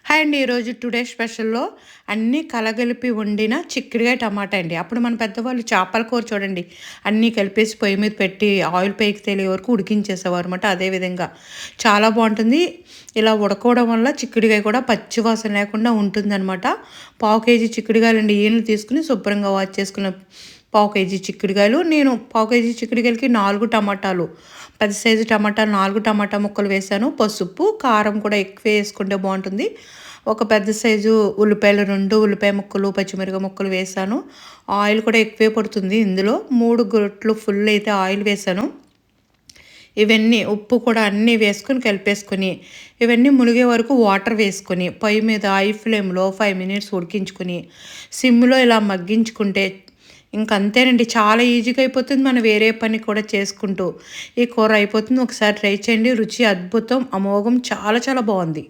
Hi అండి. ఈరోజు today స్పెషల్‌లో అన్నీ కలగలిపి వండిన చిక్కుడుగాయ టమాటా అండి. అప్పుడు మన పెద్దవాళ్ళు చేపల కూర చూడండి, అన్నీ కలిపేసి పొయ్యి మీద పెట్టి ఆయిల్ పైకి తేలే వరకు ఉడికించేసేవారన్నమాట. అదేవిధంగా చాలా బావుంటుంది. ఇలా ఉడకవడం వల్ల చిక్కుడుగాయ కూడా పచ్చి వాసన లేకుండా ఉంటుందన్నమాట. పావు కేజీ చిక్కుడుగాయలండి. ఈనెలు తీసుకొని శుభ్రంగా వాష్ చేసుకున్న పావు కేజీ చిక్కుడుగాయలు. నేను పావు కేజీ చిక్కుడుగాయలకి 4 టమాటాలు, పెద్ద సైజు టమాటాలు 4 టమాటా ముక్కలు వేశాను. పసుపు, కారం కూడా ఎక్కువే యేసుకుంటే బావుంటుంది. ఒక పెద్ద సైజు ఉల్లిపాయలు 2 ఉల్లిపాయ ముక్కలు, పచ్చిమిరపకాయ ముక్కలు వేశాను. ఆయిల్ కూడా ఎక్కువే పడుతుంది ఇందులో. 3 గొట్లు ఫుల్ అయితే ఆయిల్ వేశాను. ఇవన్నీ ఉప్పు కూడా అన్నీ వేసుకొని కలిపేసుకొని, ఇవన్నీ మునిగే వరకు వాటర్ వేసుకొని, పొయ్యి మీద హై ఫ్లేమ్‌లో 5 మినిట్స్ ఉడికించుకొని, సిమ్‌లో ఇలా మగ్గించుకుంటే ఇంకంతేనండి. చాలా ఈజీగా అయిపోతుంది. మనం వేరే పని కూడా చేసుకుంటూ ఈ కూర అయిపోతుంది. ఒకసారి ట్రై చేయండి. రుచి అద్భుతం, అమోఘం, చాలా చాలా బావుంది.